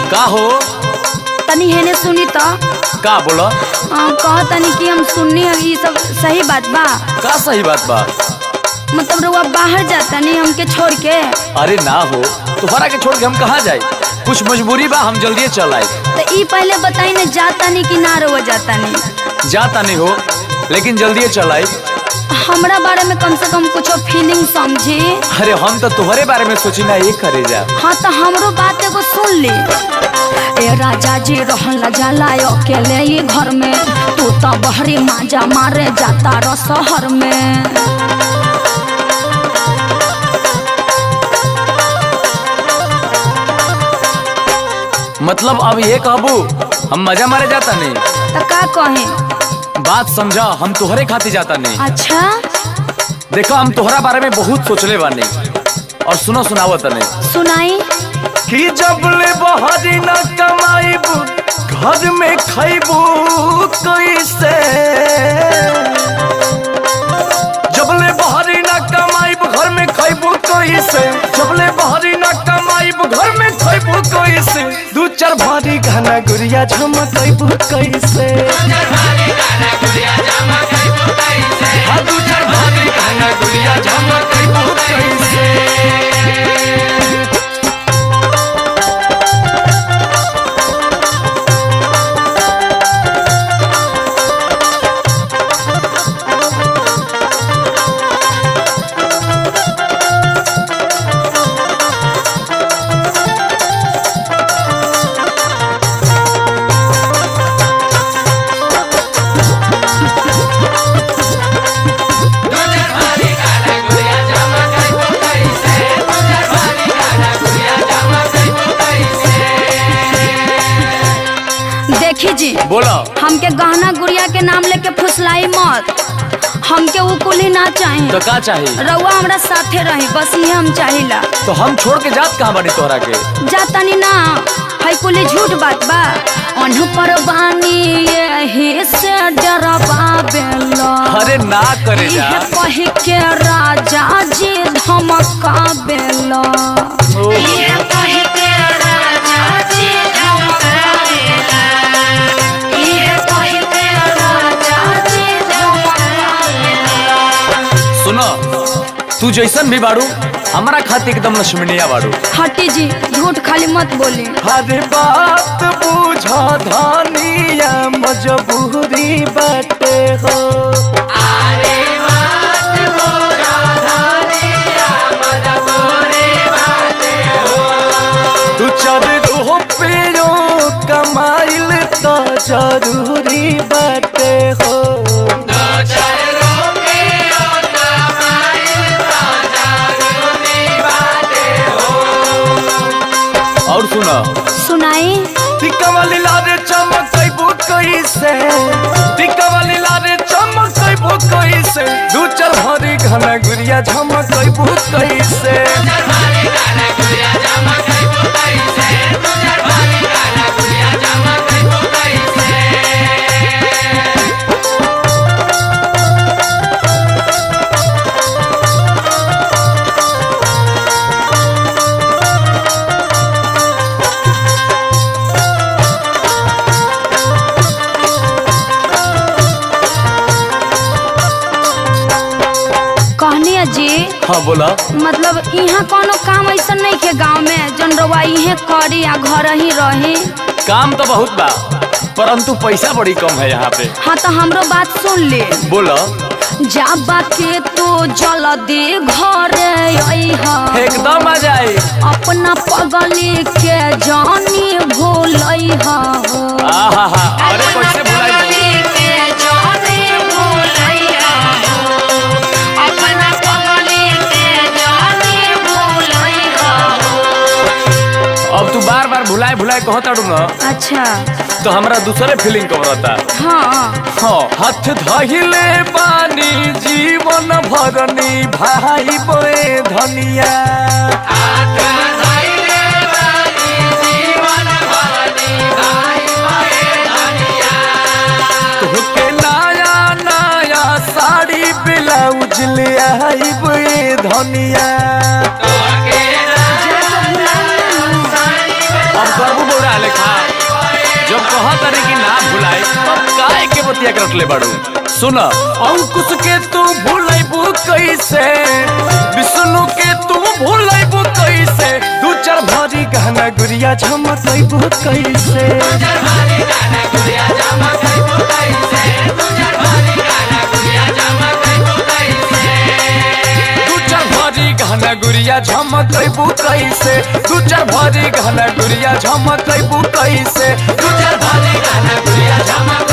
का हो तनी हेने सुनी तो का बोला कह तनी कि हम सुननी है ये सब सही बात बा का सही बात बा मतलब रुआ बाहर जाता नहीं हमके छोड़ के। अरे ना हो तुम्हारा के छोड़ के हम कहाँ जाए कुछ मजबूरी बा हम जल्दी चल आए। तो ई पहले बताई ना जाता नहीं कि ना रुआ जाता नहीं। जाता नहीं हो लेकिन जल्दी चल आए। हमरा बारे में कम से कम कुछ फीलिंग समझी। अरे हम तो तुम्हारे बारे में सोची ना ये करे जा। हाँ तो हमरो बात एगो सुन ली। ए राजा जी रहला जाला अकेले ये घर में तू तो बहरी माजा मारे जाता रो शहर में। मतलब अब ये कहबू हम मजा मारे जाता नहीं तो का कहे बात समझा हम तुहरे खाती जाता नहीं। अच्छा देखो हम तुहरा बारे में बहुत सोचले बानी और सुनो सुनावत नहीं सुनाई कि जब ले बहरी न कमाईबू घर में खैबू कैसे। जब ले बहरी न कमाईबू घर में खैबू कैसे। जब ले बहरी न कमाईबू घर में खैबू कैसे। दू चार भारी घना गुड़िया झमकैबू कैसे। हाँ दू चार भारी घना गुड़िया झमकैबू कैसे। जी बोला हमके गहना गुड़िया के नाम लेके फुसलाई मत। हमके वो कुली ना चाहिए। तो का चाहिए रउआ हमरा साथे रही बस ये हम चाहिला। तो हम छोड़ के जात कहाँ बनी तोहरा के जाता नहीं ना है कुली झूठ बात बा। अनु पर बानी यही से डरबा बेला। अरे ना करे जा कह के राजा जी धमका बेला। ये कह के राजा जी धमका बेला। ये कह के राजा जी धमका बेला। सुनो तू जैसन भी बाड़ू हमारा खातिर एकदम लक्ष्मणिया बाड़ू। हटी जी झूठ खाली मत बोले। हर बात बुझा धानिया मजबूरी बाटे हो। अरे बात बुझा धानिया मजबूरी बाटे हो। तू चार रुपयो कमाइल तो जरूरी बाटे हो। और सुना सुनाई टिक्का वाली लारे चमकैबू कैसे। टिक्का वाली लारे चमकैबू कैसे। दू चार भारी घना गुड़िया झमकैबू कैसे। जी हाँ बोला मतलब यहाँ कोनो काम ऐसा नहीं के गांव में जन रवा इहे करी या घर ही रही। काम तो बहुत बा परंतु पैसा बड़ी कम है यहाँ पे। हाँ तो हमरो बात सुन ले बोला जाबा के तो जल्दी घर एकदम आ जाए। अपना पगली के जानी भूल अरे कैसे भुलाई भुलाए भुलाए कहताड़ू ना अच्छा तो हमरा दूसरे फीलिंग कबरता। हाँ हाँ हाथ धहिले पानी जीवन भरनी भाई बोए धनिया। तोहके नया नया साड़ी ब्लाउज ले आई बोए धनिया। अब बाबू बोरा लेखा जब कहा तारी कि ना भुलाई तब काहे के बतिया कर रखले बाड़ू। सुन अंकुश के तू भुलाइबू कैसे, विष्णु के तू भुलाइबू कैसे, दू चार भारी गहना गुड़िया झमकइबू कैसे। दू चार भारी गहना गुड़िया झमकइबू कैसे। दू चार भारी गहना गुड़िया झमकइबू कैसे। दू चार भारी गहना गुड़िया झमकइबू कैसे। दू चार भारी गहना गुड़िया झमकइबू कैसे। दू चार भारी गहना गुड़िया झमक